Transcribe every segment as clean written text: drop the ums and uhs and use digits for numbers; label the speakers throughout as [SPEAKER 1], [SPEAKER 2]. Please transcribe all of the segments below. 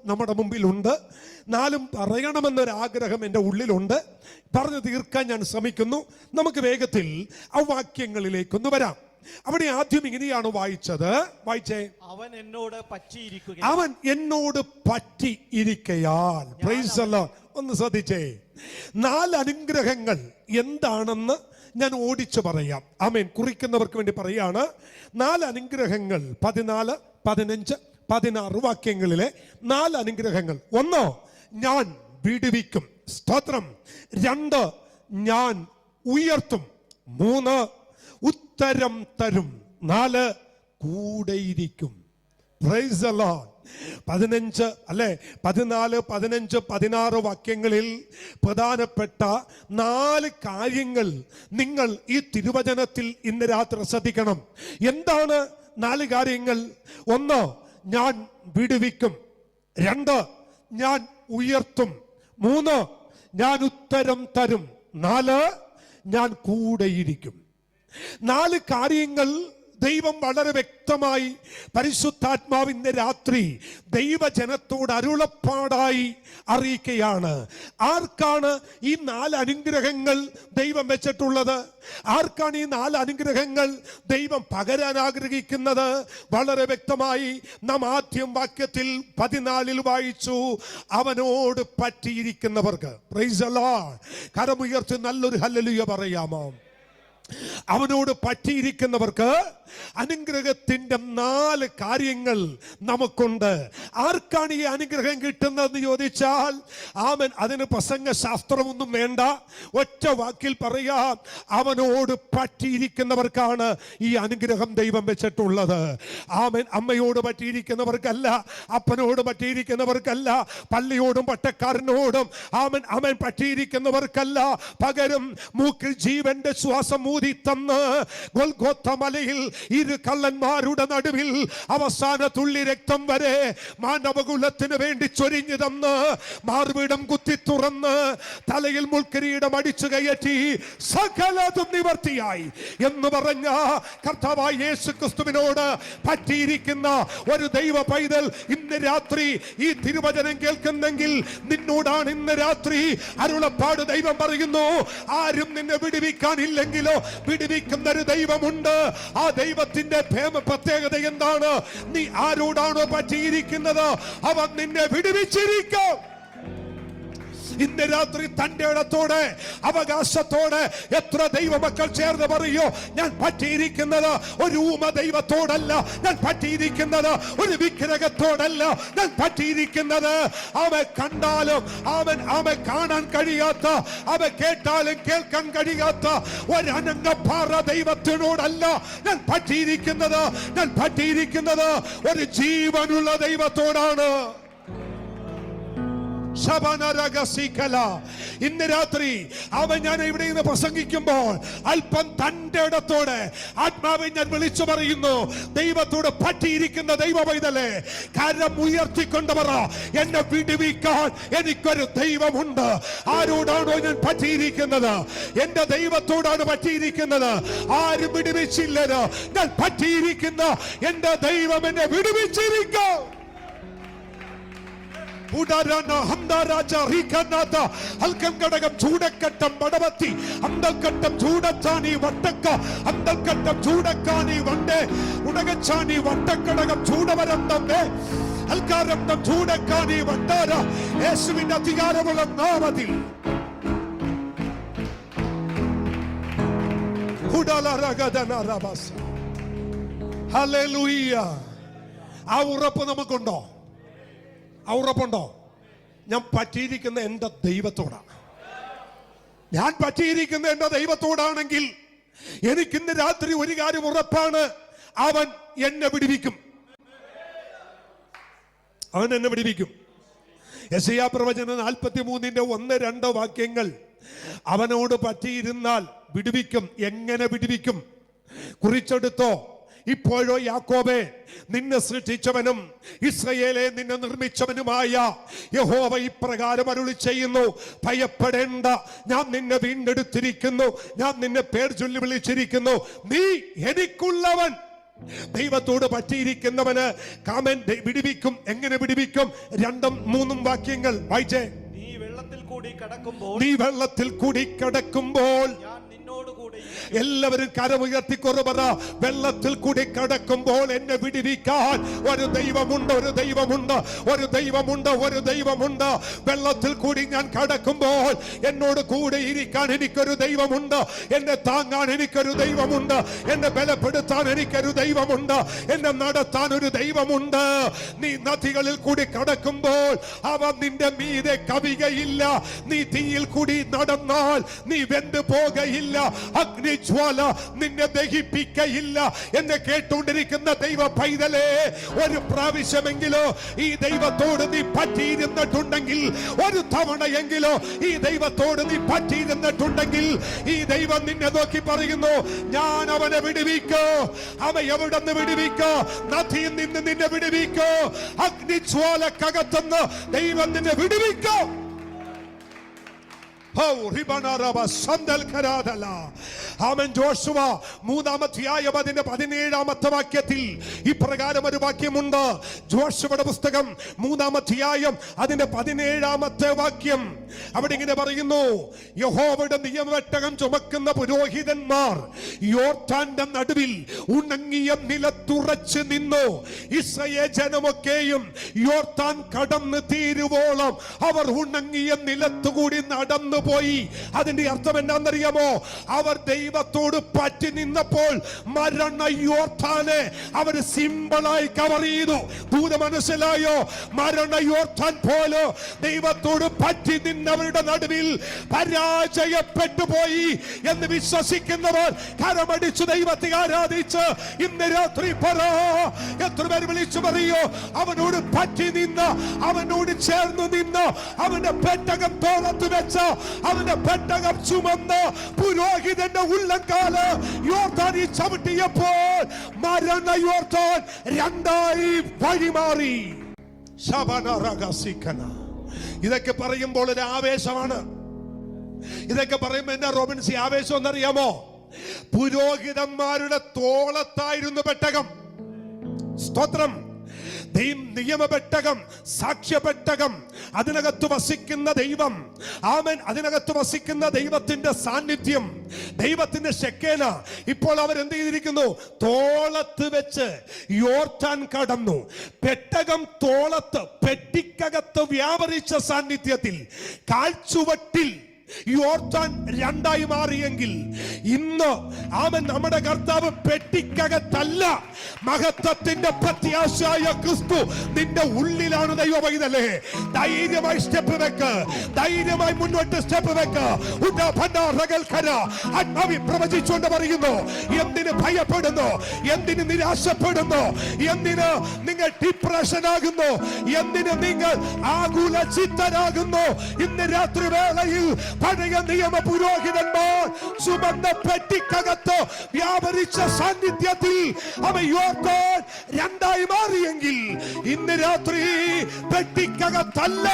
[SPEAKER 1] നമ്മുടെ മുമ്പിലുണ്ട്. നാലും പറയണമെന്നൊരാഗ്രഹം എൻ്റെ ഉള്ളിലുണ്ട്. പറഞ്ഞു തീർക്കാൻ ഞാൻ ശ്രമിക്കുന്നു. നമുക്ക് വേഗത്തിൽ ആ വാക്യങ്ങളിലേക്കൊന്ന് വരാം. അവിടെ ആദ്യം ഇങ്ങനെയാണ് വായിച്ചത്. വായിച്ചേ.
[SPEAKER 2] അവൻ എന്നോട്
[SPEAKER 1] പറ്റിയിരിക്കയാൽ. Price the Lord. ഒന്ന് ശ്രദ്ധിച്ചേ. 4 അനുഗ്രഹങ്ങൾ എന്താണെന്ന് ഞാൻ ഓടിച്ചു പറയാം. ആമേൻ. കുറിക്കുന്നവർക്ക് വേണ്ടി പറയാണ്. 4 അനുഗ്രഹങ്ങൾ 14, 15, 16 വാക്യങ്ങളിലെ 4 അനുഗ്രഹങ്ങൾ. 1, ഞാൻ വിടുവിക്കും. സ്തോത്രം. 2, ഞാൻ ഉയർത്തും. 3, ഉത്തരം തരും. 4, കൂടെയിരിക്കും. Price the Lord. 14, 15, 16 വാക്യങ്ങളിൽ പ്രധാനപ്പെട്ട 4 കാര്യങ്ങൾ നിങ്ങൾ ഈ തിരുവചനത്തിൽ ഇന്ന് രാത്രി ശ്രദ്ധിക്കണം. എന്താണ് 4 കാര്യങ്ങൾ? 1, ഞാൻ വിടുവിക്കും. 2, ഞാൻ ഉയർത്തും. 3, ഞാൻ ഉത്തരം തരും. 4, ഞാൻ കൂടെയിരിക്കും. 4 കാര്യങ്ങൾ ദൈവം വളരെ വ്യക്തമായി പരിശുദ്ധാത്മാവ് ഇന്ന് രാത്രി ദൈവജനത്തോട് അരുളപ്പാടായി അറിയിക്കുകയാണ്. ആർക്കാണ് ഈ 4 അനുഗ്രഹങ്ങൾ ദൈവം വെച്ചിട്ടുള്ളത്? ആർക്കാണ് ഈ 4 അനുഗ്രഹങ്ങൾ ദൈവം പകരാൻ ആഗ്രഹിക്കുന്നത്? വളരെ വ്യക്തമായി നാം ആദ്യം വാക്യത്തിൽ 14 വായിച്ചു. അവനോട് പറ്റിയിരിക്കുന്നവർക്ക്. Praise the lord. കരമുയർത്തി നല്ലൊരു ഹല്ലേലൂയ പറയാമോ? അവനോട് പറ്റിയിരിക്കുന്നവർക്ക് അനുഗ്രഹത്തിന്റെ 4 കാര്യങ്ങൾ നമുക്കുണ്ട്. ആർക്കാണ് ഈ അനുഗ്രഹം കിട്ടുന്നതെന്ന് ചോദിച്ചാൽ, ആമൻ, അതിന് പ്രസംഗ ശാസ്ത്രമൊന്നും വേണ്ട. ഒറ്റ വാക്കിൽ പറയാം, അവനോട് പറ്റിയിരിക്കുന്നവർക്കാണ് ഈ അനുഗ്രഹം ദൈവം വെച്ചിട്ടുള്ളത്. ആമൻ. അമ്മയോട് പറ്റിയിരിക്കുന്നവർക്കല്ല, അപ്പനോട് പറ്റിയിരിക്കുന്നവർക്കല്ല, പള്ളിയോടും പട്ടക്കാരനോടും ആമൻ അവൻ പറ്റിയിരിക്കുന്നവർക്കല്ല. പകരം മൂക്കിൽ ജീവന്റെ ശ്വാസം ഊതി തന്ന് ഗൊൽഗോത്ത മലയിൽ 2 കള്ളന്മാരുടെ നടുവിൽ അവസാന തുള്ളി രക്തം വരെ മാനവകുലത്തിന് വേണ്ടി ചൊരിഞ്ഞു തന്ന് മാർവിടം കുത്തി തുറന്ന് തലയിൽ മുൾക്കിരീടം അടിച്ചു കയറ്റി സകലതും നിവർത്തിയായി എന്ന് പറഞ്ഞ കർത്താവായ യേശു ക്രിസ്തുവിനോട് പറ്റിയിരിക്കുന്ന ഒരു ദൈവ പൈതൽ ഇന്ന് രാത്രി ഈ തിരുവചനം കേൾക്കുന്നെങ്കിൽ നിന്നോടാണ് ഇന്ന് രാത്രി അരുളപ്പാട്. ദൈവം പറയുന്നു, ആരും നിന്നെ വിടുവിക്കാനില്ലെങ്കിലോ വിടുവിക്കുന്ന ഒരു ദൈവമുണ്ട്. ആ ദൈവത്തിന്റെ പ്രത്യേകത എന്താണ്? നീ ആരോടാണോ പറ്റിയിരിക്കുന്നത് അവൻ നിന്നെ വിടുവിച്ചിരിക്കും. ഇന്ന് രാത്രി തന്റെ ഇടത്തോടെ അവകാശത്തോടെ എത്ര ദൈവമക്കൾ ചേർന്ന് പറയോ, ഞാൻ പറ്റിയിരിക്കുന്നത് ഒരു ഊമ ദൈവത്തോടല്ല, ഞാൻ പറ്റിയിരിക്കുന്നത് ഒരു വിഗ്രഹത്തോടല്ല, ഞാൻ പറ്റിയിരിക്കുന്നത് അവൻ കണ്ടാലും അവൻ കാണാൻ കഴിയാത്ത, അവൻ കേട്ടാലും കേൾക്കാൻ കഴിയാത്ത ഒരു അനങ്ങപ്പാറ ദൈവത്തിനോടല്ല ഞാൻ പറ്റിയിരിക്കുന്നത്. ഞാൻ പറ്റിയിരിക്കുന്നത് ഒരു ജീവനുള്ള ദൈവത്തോടാണ്. ഇന്ന് രാത്രി ഞാൻ ഇവിടെ നിന്ന് പ്രസംഗിക്കുമ്പോൾ അല്പം തന്റെ ഇടത്തോടെ ആത്മാവെ ഞാൻ വിളിച്ചു പറയുന്നു, ദൈവത്തോട് പറ്റിയിരിക്കുന്ന ദൈവ പൈതലേ, കരം ഉയർത്തിക്കൊണ്ട് പറ, എന്നെ വിടുവിക്കാൻ എനിക്കൊരു ദൈവമുണ്ട്. ആരോടാണോ ഞാൻ പറ്റിയിരിക്കുന്നത്? എന്റെ ദൈവത്തോടാണ് പറ്റിയിരിക്കുന്നത്. ആരും വിടുവിച്ചില്ലത്. ഞാൻ പറ്റിയിരിക്കുന്ന എന്റെ ദൈവം എന്നെ വിടുവിച്ചിരിക്കും. ഘടകം ചൂടക്കട്ടം പടവത്തി അന്തൽക്കട്ടം ചൂടച്ചാണി വട്ടക്ക അന്തൽക്കട്ടം ചൂടക്കാണി വണ്ടേ ഉടകച്ചാണി വട്ടക്കടകം ചൂടവരന്തേ അൽക്കാരന്തം ചൂടക്കാണി വണ്ടാര യേശുവിന്റെ അധികാരമുള്ള നാമത്തിൽ ഹല്ലേലൂയ. ആ ഉറപ്പ് നമുക്കുണ്ടോ? ആ ഉറപ്പുണ്ടോ? ഞാൻ പറ്റിയിരിക്കുന്ന എൻ്റെ ദൈവത്തോടാണ്. ഞാൻ പറ്റിയിരിക്കുന്ന എൻ്റെ ദൈവത്തോടാണെങ്കിൽ എനിക്കിന്ന് രാത്രി ഒരു കാര്യം ഉറപ്പാണ്, അവൻ എന്നെ വിടുവിക്കും. അവൻ എന്നെ വിടുവിക്കും. യെശയ്യാ പ്രവചനം 43-ന്റെ 1-2 വാക്യങ്ങൾ. അവനോട് പറ്റിയിരുന്നാൽ വിടുവിക്കും. എങ്ങനെ വിടുവിക്കും? കുറിച്ചെടുത്തോ. ഇപ്പോഴോ യാക്കോബേ, നിന്നെ സൃഷ്ടിച്ചവനും ഇസ്രായേലെ നിന്നെ നിർമ്മിച്ചവനുമായ യഹോവ ഇപ്രകാരം അരുളി ചെയ്യുന്നു, ഭയപ്പെടേണ്ട, ഞാൻ നിന്നെ വീണ്ടെടുത്തിരിക്കുന്നു, ഞാൻ നിന്നെ പേർ ചൊല്ലി വിളിച്ചിരിക്കുന്നു, നീ എനിക്കുള്ളവൻ. ദൈവത്തോട് പറ്റിയിരിക്കുന്നവന് കാമൻ വിടുവിക്കും. എങ്ങനെ വിടുവിക്കും? 2ഉം 3ഉം വാക്യങ്ങൾ വായിച്ചേ.
[SPEAKER 2] നീ വെള്ളത്തിൽ കൂടി
[SPEAKER 1] കടക്കുമ്പോൾ എല്ലാവരും കരമുയർത്തിക്കൊറു പറ. വെള്ളത്തിൽ കൂടി കടക്കുമ്പോൾ എന്നെ വിടുവിക്കാൻ ഒരു ദൈവമുണ്ട്, ഒരു ദൈവമുണ്ട്, ഒരു ദൈവമുണ്ട്, ഒരു ദൈവമുണ്ട്. വെള്ളത്തിൽ കൂടി ഞാൻ കടക്കുമ്പോൾ എന്നോട് കൂടെ ഇരിക്കാൻ എനിക്കൊരു ദൈവമുണ്ട്. എന്നെ താങ്ങാൻ എനിക്കൊരു ദൈവമുണ്ട്. എന്നെ ബലപ്പെടുത്താൻ എനിക്കൊരു ദൈവമുണ്ട്. എന്നെ നടത്താൻ ഒരു ദൈവമുണ്ട്. നീ നദികളിൽ കൂടി കടക്കുമ്പോൾ അവ നിന്റെ മീതെ കവികയില്ല. നീ തീയിൽ കൂടി നടന്നാൽ നീ വെന്തു പോകയില്ല. അഗ്നിജ്വാല നിന്നെ ദഹിപ്പിക്കയില്ല. എന്നെ കേട്ടുകൊണ്ടിരിക്കുന്ന ദൈവ പൈതലേ, ഒരു പ്രാവശ്യമെങ്കിലോ ഈ ദൈവത്തോട് നീ പറ്റിയിരുന്നിട്ടുണ്ടെങ്കിൽ, ഒരു തവണയെങ്കിലോ ഈ ദൈവത്തോട് നീ പറ്റിയിരുന്നിട്ടുണ്ടെങ്കിൽ, ഈ ദൈവം നിന്നെ നോക്കി പറയുന്നു, ഞാൻ അവനെ വിടുവിക്കോ. അവ എവിടെ നിന്ന് വിടുവിക്കോ? നദിയിൽ നിന്ന് നിന്നെ വിടുവിക്കോ. അഗ്നിജ്വാലക്കകത്തുനിന്ന് ദൈവം നിന്നെ വിടുവിക്കോ. ആമേൻ. ജോഷുവ 3-ാം അധ്യായം അതിന്റെ 17-ാമത്തെ വാക്യത്തിൽ ഇപ്രകാരം ഒരു വാക്യമുണ്ട്. ജോഷുവയുടെ പുസ്തകം 3-ാം അധ്യായം അതിന്റെ 17-ാമത്തെ വാക്യം. അവിടെ ഇങ്ങനെ പറയുന്നു, യഹോവയുടെ നിയമപെട്ടകം ചുമക്കുന്ന പുരോഹിതന്മാർ യോർദാന്റെ നടുവിൽ ഉണങ്ങിയ നിലത്തുറച്ചു നിന്നു. ഇസ്രായേൽ ജനമൊക്കെയും യോർദാൻ കടന്നു തീരുവോളം അവർ ഉണങ്ങിയ നിലത്തുകൂടി നടന്നു പോയി. അതിന്റെ അർത്ഥം എന്താണെന്നറിയാമോ? അവർ ദൈവത്തോട് പറ്റി നിന്നപ്പോൾ മരണ യോർദാനെ അവർ സിമ്പിളായി കവർ ചെയ്തു. ദൂത മനസ്സിലായോ? മരണ യോർദാൻ പോലെ ദൈവത്തോട് പറ്റി നിന്നവരുടെ നടുവിൽ പരാജയപ്പെട്ടു പോയി എന്ന് വിശ്വസിക്കുന്നവർ കരമടിച്ചു ദൈവത്തെ ആരാധിച്ച് ഇന്ന് രാത്രി പറ. എത്ര പേർ വിളിച്ചു പറയോ? അവനോട് പറ്റി നിന്ന്, അവനോട് ചേർന്ന് നിന്ന്, അവന്റെ പെട്ടകം തോളത്ത് വെച്ച്, അവന്റെ പെട്ടകം ചുമന്ന് പുരോഹിതന്റെ ഉള്ളങ്കാല് യോർദാനിൽ ചവിട്ടിയപ്പോൾ മരണ യോർദാൻ 2ആയി വഴിമാറി. ഇതൊക്കെ പറയുമ്പോൾ ഒരു ആവേശമാണ്. ഇതൊക്കെ പറയുമ്പോ എന്താ റോബിൻസി ആവേശം എന്നറിയാമോ? പുരോഹിതന്മാരുടെ തോളത്തായിരുന്നു പെട്ടകം. സ്തോത്രം. നിയമപെട്ടകം, സാക്ഷ്യപെട്ടകം, അതിനകത്ത് വസിക്കുന്ന ദൈവം. ആമേൻ. അതിനകത്ത് വസിക്കുന്ന ദൈവത്തിന്റെ സാന്നിധ്യം, ദൈവത്തിന്റെ ശെക്കേന. ഇപ്പോൾ അവർ എന്ത് ചെയ്തിരിക്കുന്നു? തോളത്ത് വെച്ച് യോർദാൻ കടന്നു. പെട്ടകം തോളത്ത്, പെട്ടിക്കകത്ത് വ്യാപരിച്ച സാന്നിധ്യത്തിൽ, കാൽച്ചുവട്ടിൽ യോർദാൻ 2ആയി മാറിയെങ്കിൽ ഇന്ന് അവൻ നമ്മുടെ കർത്താവ് പെട്ടിക്കകത്തല്ല, മഹത്വത്തിന്റെ പ്രത്യാശയായ ക്രിസ്തു നിന്റെ ഉള്ളിലാണ്. ദൈവമൈതലേ, ധൈര്യമായി സ്റ്റെപ്പ് വെക്ക്, ധൈര്യമായി മുന്നോട്ട് സ്റ്റെപ്പ് വെക്ക്. ആത്മാവി പ്രവചിച്ചുകൊണ്ട് പറയുന്നു, എന്തിന് ഭയപ്പെടുന്നു? എന്തിന് നിരാശപ്പെടുന്നു? എന്തിന് നിങ്ങൾ ഡിപ്രഷൻ ആകുന്നു? എന്തിന് നിങ്ങൾ ആകുല ചിത്തരാകുന്നു? ഇന്ന് രാത്രി വേളയിൽ പഴയ നിയമ പുരോഹിതന്മാർ സുഗന്ധ പെട്ടിക്കകത്ത് വ്യാപരിച്ച സാന്നിധ്യത്തിൽ അവ യോർദാൻ 2ആയി മാറിയെങ്കിൽ ഇന്ന് രാത്രി പെട്ടിക്കകത്തല്ല,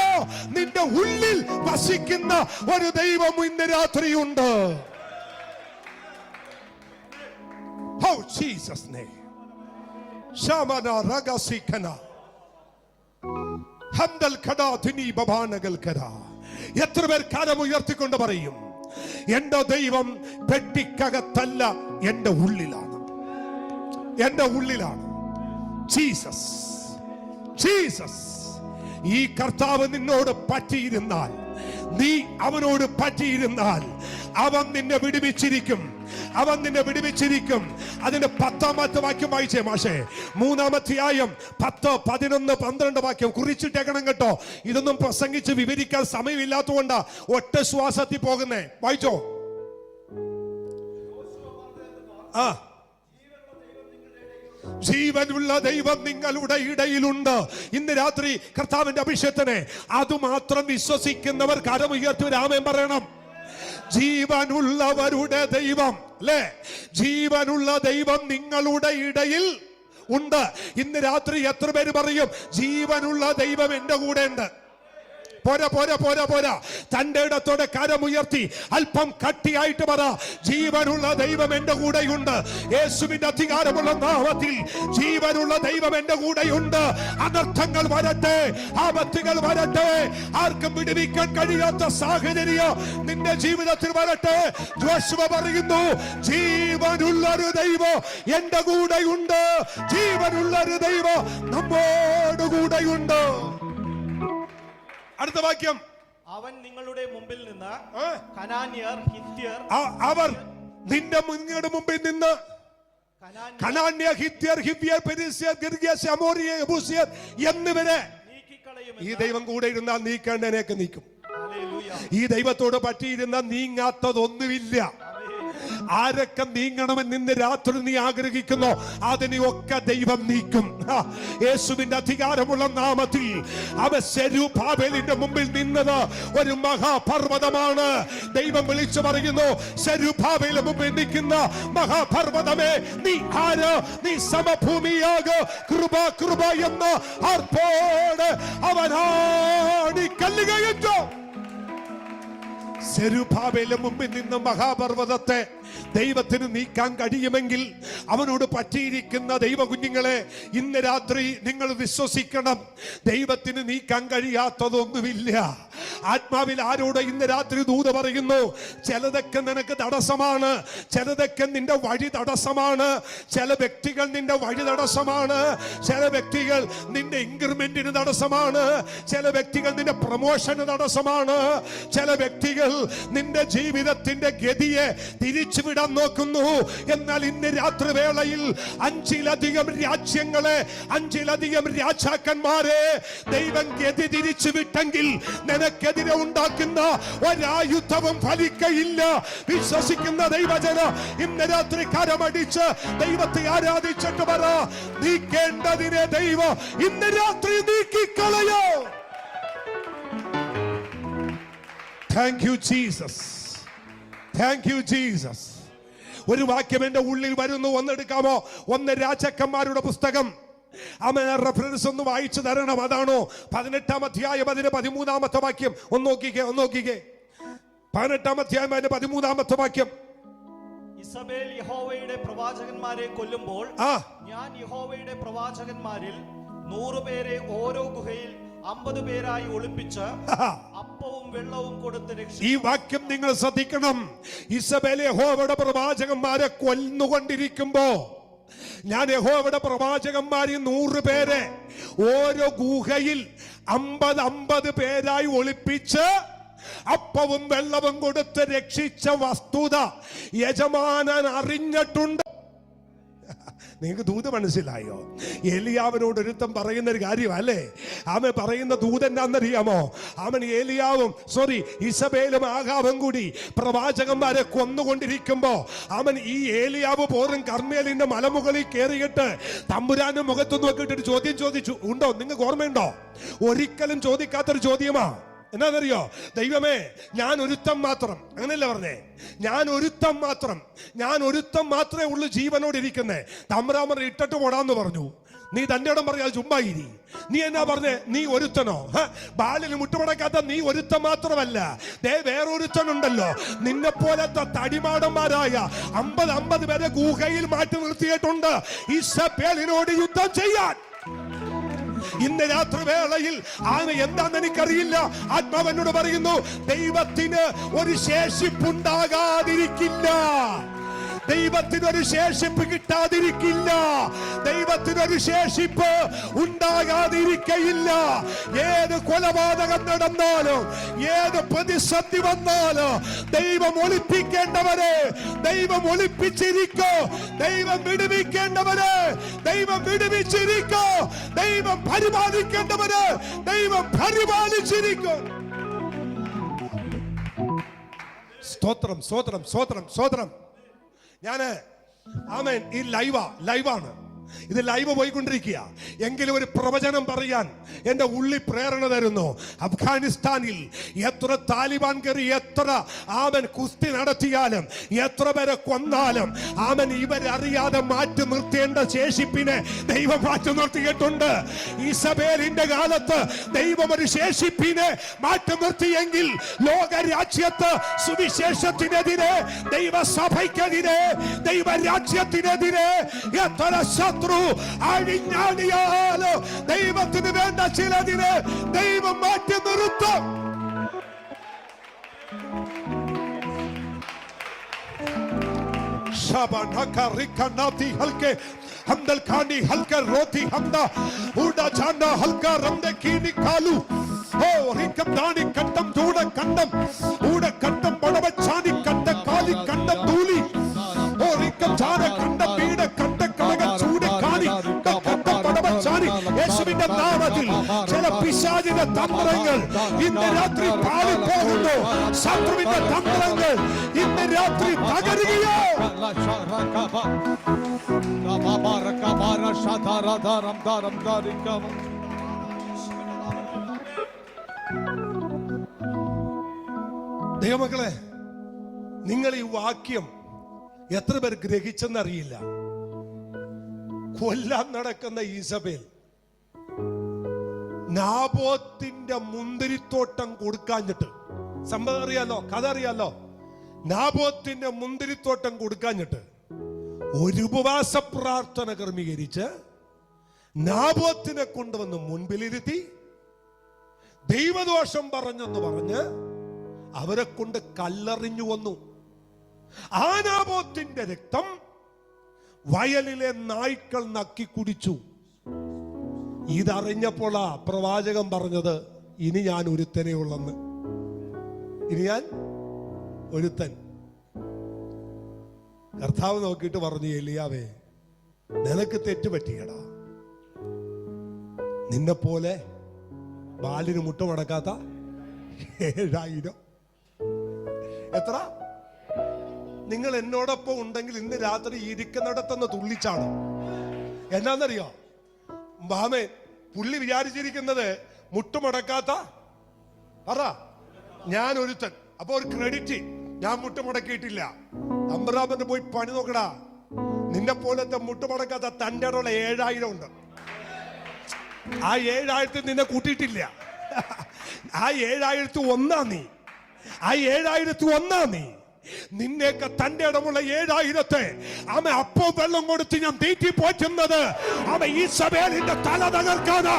[SPEAKER 1] നിന്റെ ഉള്ളിൽ വസിക്കുന്ന ഒരു ദൈവം ഇന്ന് രാത്രിയുണ്ട്. Oh Jesus name. Shamana ragasikana. Handal kada thini babanagal kada. എത്ര പേർ കരമുയർത്തിക്കൊണ്ട് പറയും, എന്റെ ദൈവം പെട്ടിക്കകത്തല്ല, എന്റെ ഉള്ളിലാണ്, എന്റെ ഉള്ളിലാണ്. Jesus, Jesus. ഈ കർത്താവ് നിന്നോട് പറ്റിയിരുന്നാൽ, നീ അവനോട് പറ്റിയിരുന്നാൽ അവൻ നിന്നെ വിടുവിച്ചിരിക്കും. അവൻ നിന്നെ വിടുവിച്ചിരിക്കും. അതിന്റെ 10-ാമത്തെ വാക്യം വായിച്ചേ മാഷേ. 3-ാം അധ്യായം 10, 11, 12 വാക്യം കുറിച്ചിട്ടേക്കണം കേട്ടോ. ഇതൊന്നും പ്രസംഗിച്ച് വിവരിക്കാൻ സമയമില്ലാത്തതുകൊണ്ടാ ഒറ്റ ശ്വാസത്തിൽ പോകുന്നേ. വായിച്ചോ. ജീവനുള്ള ദൈവം നിങ്ങളുടെ ഇടയിലുണ്ട്. ഇന്ന് രാത്രി കർത്താവിന്റെ അഭിഷേകത്തിനെ അതുമാത്രം വിശ്വസിക്കുന്നവർ കരമുയർത്തി രാമൻ പറയണം. ജീവനുള്ളവരുടെ ദൈവം, അല്ലേ? ജീവനുള്ള ദൈവം നിങ്ങളുടെ ഇടയിൽ ഉണ്ട്. ഇന്ന് രാത്രി എത്ര പേര് പറയും, ജീവനുള്ള ദൈവം എന്റെ കൂടെ ഉണ്ട്? പോരാ പോരാ പോരാ പോരാ. തന്റെ ഇടത്തോടെ കരമുയർത്തി അല്പം കട്ടിയായിട്ട് പറ, ജീവനുള്ള ദൈവം എന്റെ കൂടെയുണ്ട്. യേശുവിന്റെ അധികാരമുള്ള നാമത്തിൽ ജീവനുള്ള ദൈവം എന്റെ കൂടെയുണ്ട്. അനർത്ഥങ്ങൾ വരട്ടെ, ആപത്തുകൾ വരട്ടെ, ആർക്കും വിടുവിക്കാൻ കഴിയാത്ത സാഹചര്യം നിന്റെ ജീവിതത്തിൽ വരട്ടെ. ജോശുവ പറയുന്നു, ജീവനുള്ളൊരു ദൈവം എന്റെ കൂടെയുണ്ട്. ജീവനുള്ളൊരു ദൈവം നമ്മോട് കൂടെയുണ്ട്. അടുത്ത വാക്യം,
[SPEAKER 2] അവൻ നിങ്ങളുടെ മുമ്പിൽ നിന്ന് കനാന്യർ, ഹിത്യർ,
[SPEAKER 1] അവർ നിന്റെ മുമ്പിൽ നിന്ന് കനാന്യ, ഹിത്യർ, ഹിവ്യർ, പെരിസ്യർ, ഗിർഗ്യസ്, അമോരിയർ, യെബൂസിയർ എന്നിവരെ ഈ ദൈവം കൂടെ ഇരുന്നാൽ നീക്കേണ്ടതിനൊക്കെ നീക്കും. ഈ ദൈവത്തോട് പറ്റിയിരുന്ന നീങ്ങാത്തതൊന്നുമില്ല. ആരൊക്കെ നീങ്ങണമെന്ന് ഇന്ന് രാത്രി നീ ആഗ്രഹിക്കുന്നു അതിനെയൊക്കെ ദൈവം നീക്കും. യേശുവിന്റെ അധികാരമുള്ള നാമത്തിൽ അവൻ സെരുബാബേലിന്റെ മുമ്പിൽ നിന്നത് ഒരു മഹാപർവ്വതമാണ്. ദൈവം വിളിച്ചു പറയുന്നു, സെരുബാബേലിന്റെ മുമ്പിൽ നിൽക്കുന്ന മഹാപർവ്വതമേ, നീ ആര്? നീ സമഭൂമിയാക. കൃപ കൃപ എന്ന് ആർപ്പോട് അവനാടി കല്ലുകയറ്റോ. സെരുബാബേലിന്റെ മുമ്പിൽ നിന്ന് മഹാപർവ്വതത്തെ ദൈവത്തിന് നീക്കാൻ കഴിയുമെങ്കിൽ അവനോട് പറ്റിയിരിക്കുന്ന ദൈവ കുഞ്ഞുങ്ങളെ ഇന്ന് രാത്രി നിങ്ങൾ വിശ്വസിക്കണം, ദൈവത്തിന് നീക്കാൻ കഴിയാത്തതൊന്നുമില്ല. ആത്മാവിൽ ആരോട് ഇന്ന് രാത്രി ദൂത് പറയുന്നു, ചിലതൊക്കെ നിനക്ക് തടസ്സമാണ്, ചിലതൊക്കെ നിന്റെ വഴി തടസ്സമാണ്, ചില വ്യക്തികൾ നിന്റെ വഴി തടസ്സമാണ്, ചില വ്യക്തികൾ നിന്റെ ഇൻക്രിമെന്റിന് തടസ്സമാണ്, ചില വ്യക്തികൾ നിന്റെ പ്രൊമോഷന് തടസ്സമാണ്, ചില വ്യക്തികൾ നിന്റെ ജീവിതത്തിന്റെ ഗതിയെ തിരിച്ചുവിടാൻ നോക്കുന്നു. എന്നാൽ ഇന്ന് രാത്രി വേളയിൽ 5-ലധികം രാജ്യങ്ങളെ, 5-ലധികം രാജാക്കന്മാരെ ദൈവം ഗതി തിരിച്ചു വിട്ടെങ്കിൽ നിനക്കെതിരെ ഉണ്ടാക്കുന്ന ഒരായുധവും ഫലിക്കയില്ല. വിശ്വസിക്കുന്ന ദൈവജന ഇന്ന് രാത്രി കരമടിച്ച് ദൈവത്തെ ആരാധിച്ചിട്ട് പറ, നീക്കേണ്ടതിനെ ദൈവം ഇന്ന് രാത്രി നീക്കിക്കളയോ. Thank you Jesus. Thank you Jesus. ഒരു വാക്യം എന്റെ ഉള്ളിൽ വരുന്നു, ഒന്നെടുക്കാമോ? 1 രാജാക്കന്മാരുടെ പുസ്തകം. അവൻ റെഫറൻസ് ഒന്ന് വായിച്ചു തരണം. അതാണോ 18-ാം അധ്യായം അതിന്റെ 13-ാമത്തെ വാക്യം. ഒന്ന് നോക്കിക്കേ 18-ാം അധ്യായം അതിന്റെ 13-ാമത്തെ വാക്യം.
[SPEAKER 2] ഇസബേൽ യഹോവയുടെ പ്രവാചകന്മാരെ കൊല്ലുമ്പോൾ ഞാൻ യഹോവയുടെ പ്രവാചകന്മാരിൽ 100 പേരെ ഓരോ ഗുഹയിൽ 50 പേരായി ഒളിപ്പിച്ച് അപ്പവും വെള്ളവും കൊടുത്ത് രക്ഷിച്ചു. ഈ വാക്യം നിങ്ങൾ ശ്രദ്ധിക്കണം. ഇസബേൽ യഹോവയുടെ പ്രവാചകന്മാരെ കൊല്ലുകൊണ്ടിരിക്കുമ്പോ ഞാൻ യഹോവയുടെ പ്രവാചകന്മാരിൽ 100 പേരെ ഓരോ ഗുഹയിൽ 50 പേരായി ഒളിപ്പിച്ച് അപ്പവും വെള്ളവും കൊടുത്ത് രക്ഷിച്ച വസ്തുത യജമാനൻ അറിഞ്ഞിട്ടുണ്ട്. നിങ്ങൾക്ക് ദൂത് മനസ്സിലായോ? ഏലിയാവിനോട് ഒരുത്തം പറയുന്ന ഒരു കാര്യം അല്ലേ? അവൻ പറയുന്ന ദൂത് എന്താണെന്നറിയാമോ? അവൻ ഇസബേലും ആഹാബും കൂടി പ്രവാചകന്മാരെ കൊന്നുകൊണ്ടിരിക്കുമ്പോ അവൻ ഈ ഏലിയാവ് പോലും കർമ്മേലിന്റെ മലമുകളിൽ കയറിയിട്ട് തമ്പുരാന്റെ മുഖത്ത് നോക്കിയിട്ട് ചോദ്യം ചോദിച്ചു. ഉണ്ടോ? നിങ്ങൾക്ക് ഓർമ്മയുണ്ടോ? ഒരിക്കലും ചോദിക്കാത്തൊരു ചോദ്യമാ. എന്നാന്നറിയോ? ദൈവമേ, ഞാൻ ഒരുത്തം മാത്രം, അങ്ങനെയല്ല പറഞ്ഞേ, ഞാൻ ഒരുത്തം മാത്രമേ ഉള്ളൂ ജീവനോട് ഇരിക്കുന്നേ. തമ്പുരാമർ ഇട്ടിട്ട് പോടാന്ന് പറഞ്ഞു. നീ തന്റെ ഇടം പറയാ ചുമ്മായിരി. നീ എന്നാ പറഞ്ഞേ? നീ ഒരുത്തനോ? ബാലിന് മുട്ടുമടക്കാത്ത നീ ഒരുത്തം മാത്രമല്ല, വേറൊരുത്തനുണ്ടല്ലോ നിന്നെ പോലത്തെ തടിമാടന്മാരായ 50 പേരെ ഗുഹയിൽ മാറ്റി നിർത്തിയിട്ടുണ്ട് ഇസബേലിനോട് യുദ്ധം ചെയ്യാൻ. ഇന്ന് രാത്രി വേളയിൽ എന്താണെന്ന് എനിക്കറിയില്ല, ആത്മാവനോട് പറയുന്നു, ദൈവത്തിന് ഒരു ശേഷിപ്പുണ്ടാകാതിരിക്കില്ല, ദൈവത്തിനൊരു ശേഷിപ്പ് കിട്ടാതിരിക്കില്ല, ദൈവത്തിനൊരു ശേഷിപ്പ് ഉണ്ടാകാതിരിക്കയില്ല. ഏത് കൊലപാതകം നടന്നാലും, ഏത് പ്രതിസന്ധി വന്നാലും ദൈവം ഒളിപ്പിക്കേണ്ടവരെ ദൈവം ഒളിപ്പിച്ചിരിക്കോ, ദൈവം വിടുവിക്കേണ്ടവരെ ദൈവം വിടുവിച്ചിരിക്കോ, ദൈവം പരിപാലിക്കേണ്ടവരെ ദൈവം പരിപാലിച്ചിരിക്കോ. സ്തോത്രം സ്തോത്രം സ്തോത്രം സ്തോത്രം. ഞാന് ആമേൻ, ഈ ലൈവാണ്. ഇത് ലൈവ് പോയിക്കൊണ്ടിരിക്കുക എങ്കിലും ഒരു പ്രവചനം പറയാൻ എന്റെ ഉള്ളി പ്രേരണ തരുന്നു. അഫ്ഗാനിസ്ഥാനിൽ എത്ര താലിബാൻ കയറി എത്ര കുസ്തി നടത്തിയാലും എത്ര പേരെ കൊന്നാലും ഇവരറിയാതെ മാറ്റി നിർത്തേണ്ട ശേഷിപ്പിനെ ദൈവം മാറ്റി നിർത്തിയിട്ടുണ്ട്. ഈസബേലിന്റെ കാലത്ത് ദൈവം ഒരു ശേഷിപ്പിനെ മാറ്റി നിർത്തിയെങ്കിൽ ലോകരാജ്യത്ത് സുവിശേഷത്തിനെതിരെ, ദൈവസഭയ്ക്കെതിരെ, ദൈവരാജ്യത്തിനെതിരെ എത്ര ശത്രു അഴിഞ്ഞാടിയാലോ ദൈവത്തിന് വേണ്ട ചിലതിനെ ദൈവം മാറ്റി നിർത്തും. हमदल खानी हल्का रोती हमदा उड़ा जाना हल्का रंदे कीनी कालू ओ रिकम दानी कट्टम दूड़ा कंडम उड़ा कट्टम बड़वा चानी कट्ट काली कंडम धूली ओ रिकम जाना कंडम पीड़ा कट्ट कलगा चूड़े काली कट्टम बड़वा चानी യേശുവിന്റെ നാമത്തിൽ ചില പിശാചിന്റെ തന്ത്രങ്ങൾ ഇന്ന് രാത്രി പാളിപ്പോകുന്നു. ശത്രുവിന്റെ തന്ത്രങ്ങൾ ഇന്ന് രാത്രി തകരുകയോ. ദൈവമക്കളെ, നിങ്ങൾ ഈ വാക്യം എത്ര പേർ ഗ്രഹിച്ചെന്നറിയില്ല. കൊല്ലാൻ നടക്കുന്ന ഈസബേൽ നാബോത്തിന്റെ മുന്തിരിത്തോട്ടം കൊടുക്കാഞ്ഞിട്ട്, സംഭവം അറിയാലോ, കഥ അറിയാലോ. നാബോത്തിന്റെ മുന്തിരിത്തോട്ടം കൊടുക്കാഞ്ഞിട്ട് ഒരു ഉപവാസ പ്രാർത്ഥന ക്രമീകരിച്ച് നാബോത്തിനെ കൊണ്ടുവന്ന് മുൻപിലിരുത്തി ദൈവദോഷം പറഞ്ഞെന്ന് പറഞ്ഞ് അവരെ കൊണ്ട് കല്ലെറിഞ്ഞു വന്നു. ആ നാബോത്തിന്റെ രക്തം വയലിലെ നായ്ക്കൾ നക്കി കുടിച്ചു. ഇതറിഞ്ഞപ്പോൾ ആ പ്രവാചകൻ പറഞ്ഞത്, ഇനി ഞാൻ ഒരുത്തനേ ഉള്ളെന്ന്. ഇനി ഞാൻ ഒരുത്തൻ. കർത്താവ് നോക്കിയിട്ട് പറഞ്ഞു, എലിയാവേ, നിനക്ക് തെറ്റുപറ്റിയടാ. നിന്നെ പോലെ ബാലിന് മുട്ടുമടക്കാത്ത 7000. എത്ര? നിങ്ങൾ എന്നോടൊപ്പം ഉണ്ടെങ്കിൽ ഇന്ന് രാത്രി ഇരിക്കുന്നിടത്തുനിന്ന് തുള്ളിച്ചാണോ? എന്നാന്നറിയോ മാമേ, പുള്ളി വിചാരിച്ചിരിക്കുന്നത് മുട്ടുമടക്കാത്ത പറ ഞാൻ ഒരുത്തൻ. അപ്പൊ ഒരു ക്രെഡിറ്റ്, ഞാൻ മുട്ടുമടക്കിയിട്ടില്ല. അമ്രാമന്റെ പോയി പണി നോക്കടാ. നിന്നെ പോലത്തെ മുട്ടുമടക്കാത്ത തൻ്റെ ഇടമുള്ള 7000 ഉണ്ട്. ആ 7000 നിന്നെ കൂട്ടിയിട്ടില്ല. ആ 7001 നീ. ആ 7001 നീ. നിന്നെയൊക്കെ തന്റെ ഇടമുള്ള 7000 ആമ അപ്പോ വെള്ളം കൊടുത്ത് ഞാൻ തീറ്റി പോറ്റുന്നത് ആമ ഈസബേലിന്റെ തല തകർക്കാനാ,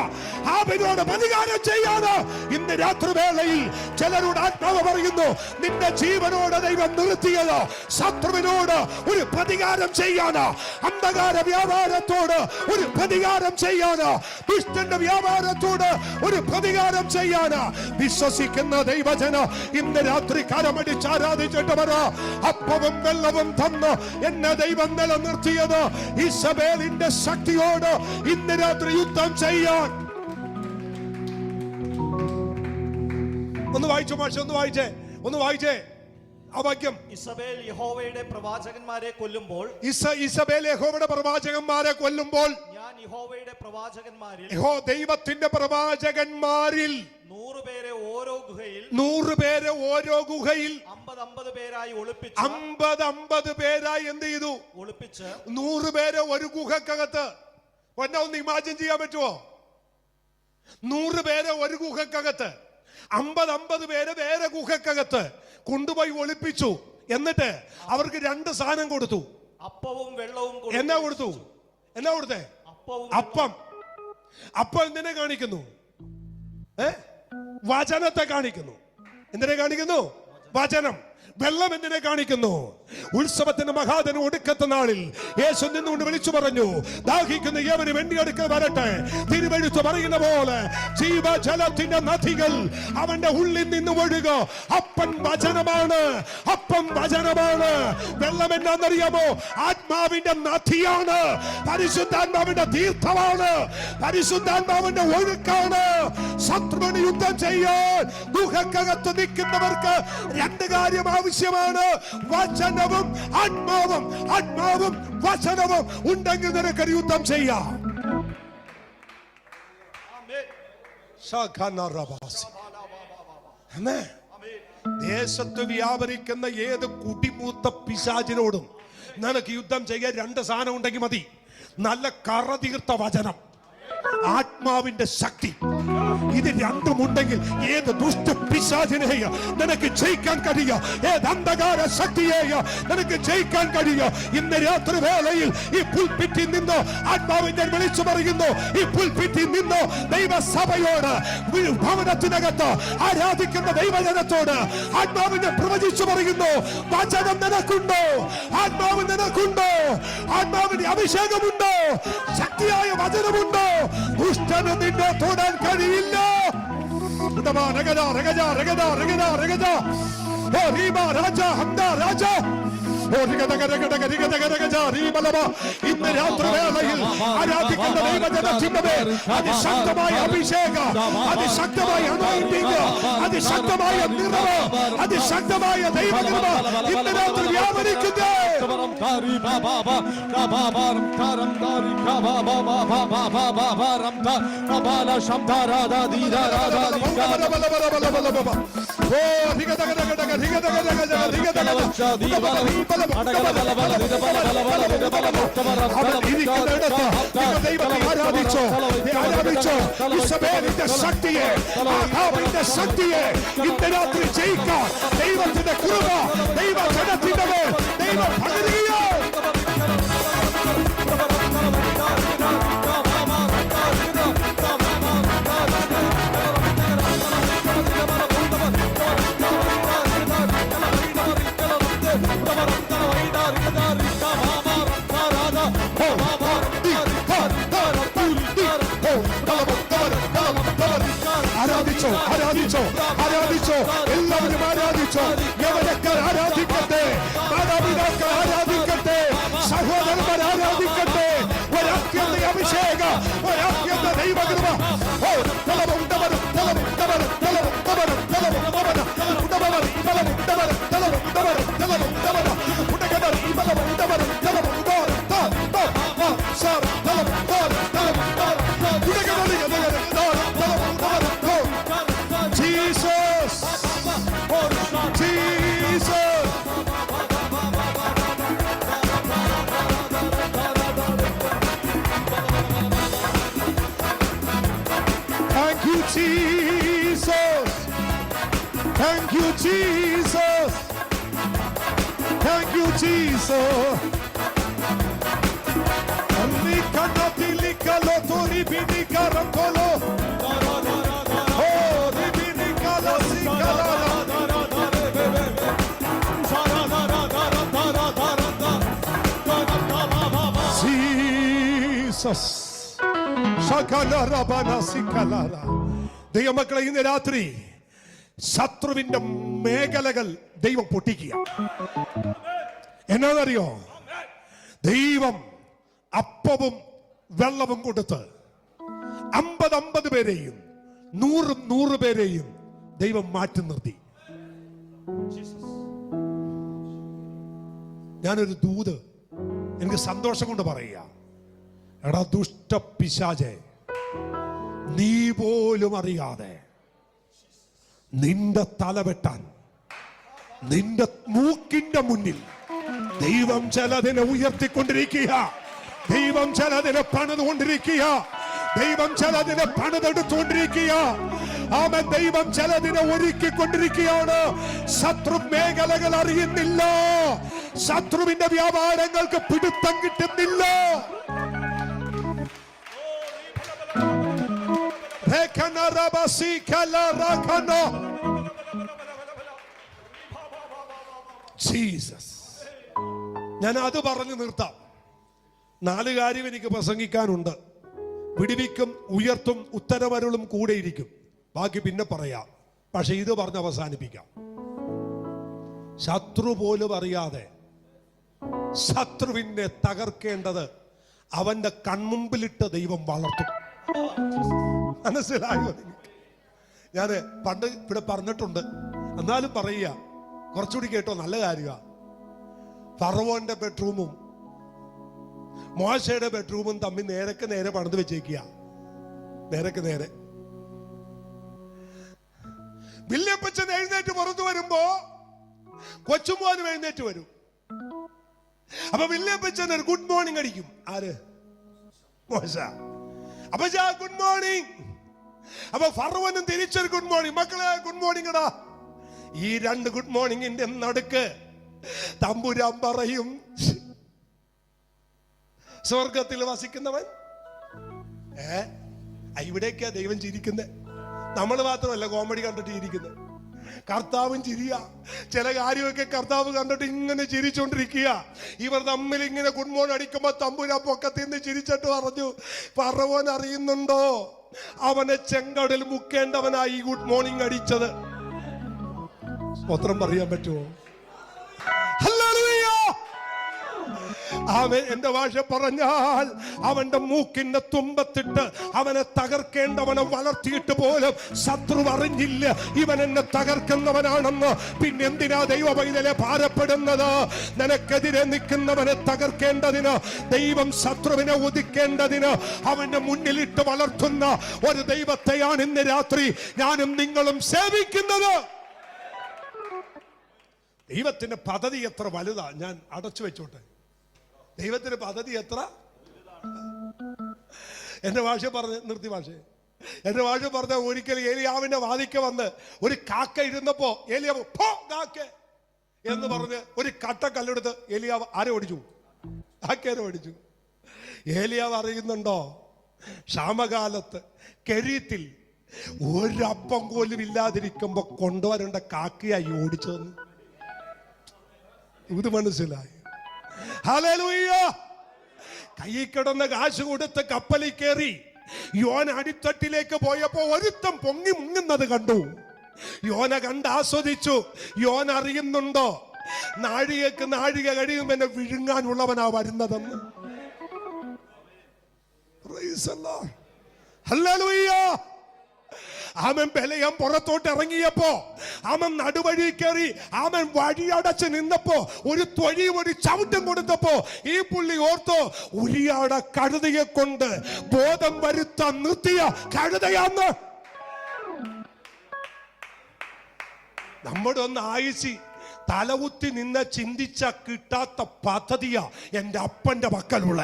[SPEAKER 2] അവനോട് പ്രതികാരം ചെയ്യാനോ. ഇന്ന് രാത്രിവേളയിൽ ചിലരോട് ആത്മാവ് പറയുന്നു, നിന്റെ ജീവനോട് ദൈവം നിർത്തിയത് ശത്രുവിനോട് ഒരു പ്രതികാരം ചെയ്യാനോ, അന്ധകാര വ്യാപാരത്തോട് ഒരു പ്രതികാരം ചെയ്യാനോ, ദുഷ്ടന്റെ വ്യാപാരത്തോട് ഒരു പ്രതികാരം ചെയ്യാനോ. വിശ്വസിക്കുന്ന ദൈവജന ഇന്ന് രാത്രി കരമടിച്ച് ആരാധിച്ചിട്ട് പറ, അപ്പവും വെള്ളവും തന്ന് എന്നെ ദൈവം നിലനിർത്തിയത് ഈസബേലിന്റെ ശക്തിയോട് ഇന്ന് രാത്രി യുദ്ധം ചെയ്യാൻ. ഒന്ന് വായിച്ചു മാഷ്, ഒന്ന് വായിച്ചേ ആ വാക്യം.
[SPEAKER 3] ഇസബേൽ യഹോവയുടെ പ്രവാചകന്മാരെ കൊല്ലുമ്പോൾ,
[SPEAKER 2] ഇസബേൽ യഹോവയുടെ പ്രവാചകന്മാരെ കൊല്ലുമ്പോൾ,
[SPEAKER 3] ഞാൻ യഹോവയുടെ പ്രവാചകന്മാരിൽ,
[SPEAKER 2] ദൈവത്തിന്റെ പ്രവാചകന്മാരിൽ
[SPEAKER 3] 100 പേരെ ഓരോ ഗുഹയിൽ,
[SPEAKER 2] 100 പേരെ ഓരോ ഗുഹയിൽ
[SPEAKER 3] 50 പേരായി ഒളിപ്പിച്ചു.
[SPEAKER 2] 50 പേരായി എന്ത് ചെയ്തു?
[SPEAKER 3] ഒളിപ്പിച്ച്
[SPEAKER 2] 100 പേരെ ഒരു ഗുഹക്കകത്ത്. ഒന്ന് ഇമാജിൻ ചെയ്യാൻ പറ്റുമോ? 100 പേരെ ഒരു ഗുഹക്കകത്ത്, 50 പേരെ വേറെ ഗുഹക്കകത്ത് കൊണ്ടുപോയി ഒളിപ്പിച്ചു. എന്നിട്ട് അവർക്ക് 2 സാധനം കൊടുത്തു,
[SPEAKER 3] അപ്പവും വെള്ളവും.
[SPEAKER 2] എന്നാ കൊടുത്തു? എന്നാ കൊടുത്തേ? അപ്പം. അപ്പം എന്തിനെ കാണിക്കുന്നു? വചനത്തെ കാണിക്കുന്നു. എന്തിനെ കാണിക്കുന്നു? വചനം. വെള്ളം എന്തിനെ കാണിക്കുന്നു? ഉത്സവത്തിന്റെ മഹാദിനം ഒടുക്കത്തെ നാളിൽ യേശു നിന്നുകൊണ്ട് വിളിച്ചു പറഞ്ഞു, ദാഹിക്കുന്ന ഏവന് വെണ്ണിയെടുക്കൽ വരട്ടെ. തിരുവെഴുത്ത് പറയുന്ന പോലെ ജീവജലത്തിന്റെ നദികൾ അവന്റെ ഉള്ളിൽ നിന്ന് ഒഴുക. അപ്പൻ വചനമാണ്, അപ്പം വചനമാണ്. വെള്ളം എന്നാന്നറിയാമോ? ആത്മാവിന്റെ നദിയാണ്, പരിശുദ്ധാത്മാവിന്റെ തീർത്ഥമാണ്, പരിശുദ്ധാത്മാവിന്റെ ഒഴുക്കാണ്. ശത്രുവിന് യുദ്ധം ചെയ്യാൻ ഗുഹക്കകത്ത് നിൽക്കുന്നവർക്ക് 2 കാര്യം ആവശ്യമാണ്. വചനവും ആത്മാവും, ആത്മാവും വചനവും ഉണ്ടെങ്കിൽ നിനക്ക് യുദ്ധം ചെയ്യാം. ദേശത്ത് വ്യാപരിക്കുന്ന ഏത് കുടിമൂത്ത പിശാചിനോടും നിനക്ക് യുദ്ധം ചെയ്യാൻ രണ്ട് സാധനം ഉണ്ടെങ്കിൽ മതി. നല്ല കറ തീർത്ത വചനം, ആത്മാവിന്റെ ശക്തി. ഇത് രണ്ടുമുണ്ടെങ്കിൽ ഏത് ദുഷ്ട പിശാചിനെയോ നിനക്ക് ജയിക്കാൻ കഴിയും. ഏത് അന്ധകാര ശക്തിയെയോ നിനക്ക് ജയിക്കാൻ കഴിയും. ഇന്ന് രാത്രി വേളയിൽ ഈ പുൽപിറ്റിൽ നിന്നോ ആത്മാവിനെ വിളിച്ചു പറയുന്നു. ഈ പുൽപിറ്റിൽ നിന്നോ ദൈവസഭയോട്, ഭവനത്തിനകത്ത് ആരാധിക്കുന്ന ദൈവജനത്തോട് ആത്മാവിനെ പ്രവചിച്ചു പറയുന്നു. വചനം നിനക്കുണ്ടോ? ആത്മാവ് നിനക്കുണ്ടോ? ആത്മാവിന്റെ അഭിഷേകമുണ്ടോ? ശക്തിയായ വചനമുണ്ടോ? ദുഷ്ടന് നിന്നെ തൊടാൻ കഴിയില്ല. ഇന്ന് രാത്രി വേളയിൽ ആരാധിക്കുന്ന ദൈവജനത്തിന്റെ അതിശക്തമായ അഭിഷേകം, അതിശക്തമായ അനോയിന്റിംഗ്, അതിശക്തമായ നിറവ്, അതിശക്തമായ ദൈവകൃപ ഇന്ന് രാത്രി വ്യാപരിക്കുന്നു. ആരാധിച്ചോ, ശക്തിയെ, ശക്തിയെ ഇന്ന് രാത്രി ജയിക്കാൻ ദൈവത്തിന്റെ കൃപ, ദൈവജനത്തിന്റെ മേൽ ദൈവം പകരുകയോ. ആരാധിച്ചോ, ആരാധിച്ചോ, ആരാധിച്ചോ, എല്ലാവരും ആരാധിച്ചോ. യവനക്കാർ ആരാധിക്കട്ടെ, മാതാപിതാക്കൾ ആരാധിക്കട്ടെ, സഹോദരന്മാർ ആരാധിക്കട്ടെ. ഒരത്യന്ത അഭിഷേകം, ഒരത്യന്ത ദൈവകൃപ. Jesus, thank you, Jesus, thank you, Jesus. Jesus. ദൈവമക്കളെ, ഇന്ന് രാത്രി ശത്രുവിന്റെ മേഖലകൾ ദൈവം പൊട്ടിക്കുക. എന്നാന്നറിയോ? ദൈവം അപ്പവും വെള്ളവും കൊടുത്ത് 50 പേരെയും 100 പേരെയും ദൈവം മാറ്റി നിർത്തി. ഞാനൊരു ദൂത് എനിക്ക് സന്തോഷം കൊണ്ട് പറയുക. എടാ ദുഷ്ട പിശാചേ, നീ പോലും അറിയാതെ നിന്റെ തല വെട്ടാൻ നിന്റെ മൂക്കിന്റെ മുന്നിൽ ദൈവം ചിലതിനെ ഉയർത്തിക്കൊണ്ടിരിക്കുക. ദൈവം ചിലതിനെ പണിതുകൊണ്ടിരിക്കുക. ദൈവം ചിലതിനെ പണിതെടുത്തുകൊണ്ടിരിക്കുക. അവൻ ദൈവം ചിലതിനെ ഒരുക്കിക്കൊണ്ടിരിക്കുകയാണ്. ശത്രു മേഖലകൾ അറിയുന്നില്ല. ശത്രുവിന്റെ വ്യാപാരങ്ങൾക്ക് പിടുത്തം കിട്ടുന്നില്ല. ജീസസ്. ഞാൻ അത് പറഞ്ഞു നിർത്താം. 4 കാര്യം എനിക്ക് പ്രസംഗിക്കാനുണ്ട്. വിടിവിക്കും, ഉയർത്തും, ഉത്തരവരുളും കൂടെയിരിക്കും. ബാക്കി പിന്നെ പറയാം. പക്ഷെ ഇത് പറഞ്ഞ് അവസാനിപ്പിക്കാം. ശത്രു പോലും അറിയാതെ ശത്രുവിനെ തകർക്കേണ്ടത് അവന്റെ കൺമുമ്പിലിട്ട് ദൈവം വളർത്തും. മനസ്സിലായോ? ഞാന് പണ്ട് ഇവിടെ പറഞ്ഞിട്ടുണ്ട്, എന്നാലും പറയുക. കുറച്ചുകൂടി കേട്ടോ, നല്ല കാര്യമാണ്. ഫറവോന്റെ ബെഡ്റൂമും മോശയുടെ ബെഡ്റൂമും തമ്മിൽ നേരക്ക് നേരെ പണിത് വെച്ചേക്കുക. നേരക്ക് നേരെ. വില്യപ്പച്ചൻ എഴുന്നേറ്റ് പുറത്തു വരുമ്പോ കൊച്ചുമോനും എഴുന്നേറ്റ് വരും. അപ്പൊ വില്യപ്പച്ചൻ ഒരു ഗുഡ് മോർണിംഗ് അടിക്കും. ആര്? മോശ. അപ്പൊ ഗുഡ് മോർണിംഗ്. അപ്പൊ ഫറവോനും തിരിച്ചൊരു ഗുഡ് മോർണിംഗ്. മക്കളെ ഗുഡ് മോർണിംഗ് എടാ. ഈ രണ്ട് ഗുഡ് മോർണിംഗിന്റെ നടുക്ക് തമ്പുരാൻ പറയും, സ്വർഗത്തിൽ വസിക്കുന്നവൻ. ഇവിടേക്കാ ദൈവം ചിരിക്കുന്നത്. നമ്മൾ മാത്രമല്ല കോമഡി കണ്ടിട്ട് ഇരിക്കുന്നത്, കർത്താവും ചിരിയ. ചില കാര്യമൊക്കെ കർത്താവ് കണ്ടിട്ട് ഇങ്ങനെ ചിരിച്ചോണ്ടിരിക്കുക. ഇവർ തമ്മിൽ ഇങ്ങനെ ഗുഡ് മോർണിംഗ് അടിക്കുമ്പോ തമ്പുരാൻ പൊക്കത്തിൽ നിന്ന് ചിരിച്ചിട്ട് പറഞ്ഞു, ഫറവോൻ അറിയുന്നുണ്ടോ അവനെ ചെങ്കടൽ മുക്കേണ്ടവനായി ഗുഡ് മോർണിംഗ് അടിച്ചത്? സ്തോത്രം പറയാൻ പറ്റുമോ? അവൻ എന്റെ ഭാഷ പറഞ്ഞാൽ അവന്റെ മൂക്കിന്റെ തുമ്പത്തിട്ട് അവനെ തകർക്കേണ്ടവനെ വളർത്തിയിട്ട് പോലും ശത്രു അറിഞ്ഞില്ല ഇവൻ എന്നെ തകർക്കുന്നവനാണെന്ന്. പിന്നെ എന്തിനാ ദൈവ പൈതലെ ഭാരപ്പെടുന്നത്? നിനക്കെതിരെ നിൽക്കുന്നവനെ തകർക്കേണ്ടതിന്, ദൈവം ശത്രുവിനെ ഒതുക്കേണ്ടതിന് അവന്റെ മുന്നിലിട്ട് വളർത്തുന്ന ഒരു ദൈവത്തെയാണ് ഇന്ന് രാത്രി ഞാനും നിങ്ങളും സേവിക്കുന്നത്. ദൈവത്തിന്റെ പദ്ധതി എത്ര വലുതാ, ഞാൻ അടച്ചു വെച്ചോട്ടെ. ദൈവത്തിന്റെ പദ്ധതി എത്ര. എന്റെ ഭാഷ പറഞ്ഞ് നിർത്തി. എന്റെ ഭാഷ പറഞ്ഞ ഒരിക്കൽ ഏലിയാവിന്റെ വാതിക്ക വന്ന് ഒരു കാക്ക ഇരുന്നപ്പോ ഏലിയാവ് പോ കാക്ക എന്ന് പറഞ്ഞ് ഒരു കട്ടക്കല്ലെടുത്ത് ഏലിയാവ് ആരെ ഓടിച്ചു? കാക്കേരെ ഓടിച്ചു. ഏലിയാവ് അറിയുന്നുണ്ടോ, ക്ഷാമകാലത്ത് കെരീത്തിൽ ഒരപ്പം പോലും ഇല്ലാതിരിക്കുമ്പോ കൊണ്ടുവരേണ്ട കാക്കയായി ഓടിച്ചതെന്ന്. ഇത് മനസ്സിലായി? ഹല്ലേലൂയ. കയ്യിൽ കിടന്ന കാശ് കൊടുത്ത് കപ്പലിൽ കയറി യോന അടിത്തട്ടിലേക്ക് പോയപ്പോ ഒരുത്തം പൊങ്ങി മുങ്ങുന്നത് കണ്ടു. യോന കണ്ട് ആസ്വദിച്ചു. യോന അറിയുന്നുണ്ടോ നാഴികക്ക് നാഴിക കഴിയും എന്നെ വിഴുങ്ങാനുള്ളവനാ വരുന്നതെന്ന്. ഹല്ലേലൂയ. അവൻ ബലയം പുറത്തോട്ട് ഇറങ്ങിയപ്പോ, അവൻ നടുവഴി കയറി, അവൻ വഴിയടച്ച് നിന്നപ്പോ ഒരു തൊഴിയും ഒരു ചവിട്ടും കൊടുത്തപ്പോ ഈ പുള്ളി ഓർത്തോ, ഉരിയാട കഴുതയെ കൊണ്ട് ബോധം വരുത്താൻ നിർത്തിയ കഴുതയാന്ന്. നമ്മുടെ ഒന്ന് ആയിസി തലകുത്തി നിന്ന് ചിന്തിച്ച കിട്ടാത്ത പദ്ധതിയാ എന്റെ അപ്പന്റെ മക്കളുള്ള.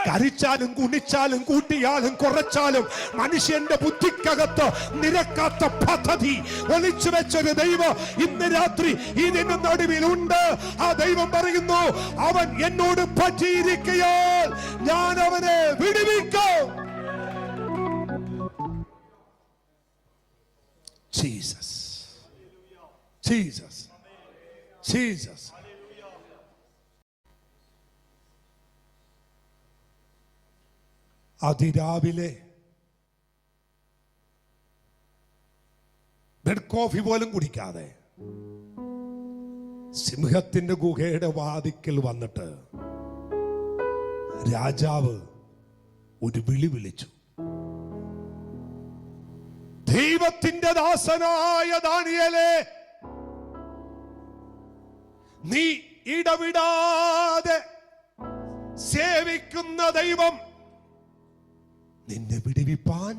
[SPEAKER 2] കരിച്ചാലും കുണിച്ചാലും കൂട്ടിയാലും കുറച്ചാലും മനുഷ്യന്റെ ബുദ്ധിക്കകത്ത് നിരക്കാത്ത പദ്ധതി ഒളിച്ചു വെച്ചൊരു ദൈവം ഇന്ന് രാത്രി ഇതിന് നടുവിലുണ്ട്. ആ ദൈവം പറയുന്നു, അവൻ എന്നോട് പറ്റിയിരിക്കയാൽ ഞാൻ അവനെ വിടുവിക്കും. Jesus, Jesus, Jesus. അതിരാവിലെ ബെഡ് കോഫി പോലും കുടിക്കാതെ സിംഹത്തിന്റെ ഗുഹയുടെ വാതിക്കൽ വന്നിട്ട് രാജാവ് ഒരു വിളി വിളിച്ചു. ദൈവത്തിന്റെ ദാസനായ ദാനിയേലേ, നീ ഇടവിടാതെ സേവിക്കുന്ന ദൈവം നിന്നെ വിടുവിപ്പാൻ.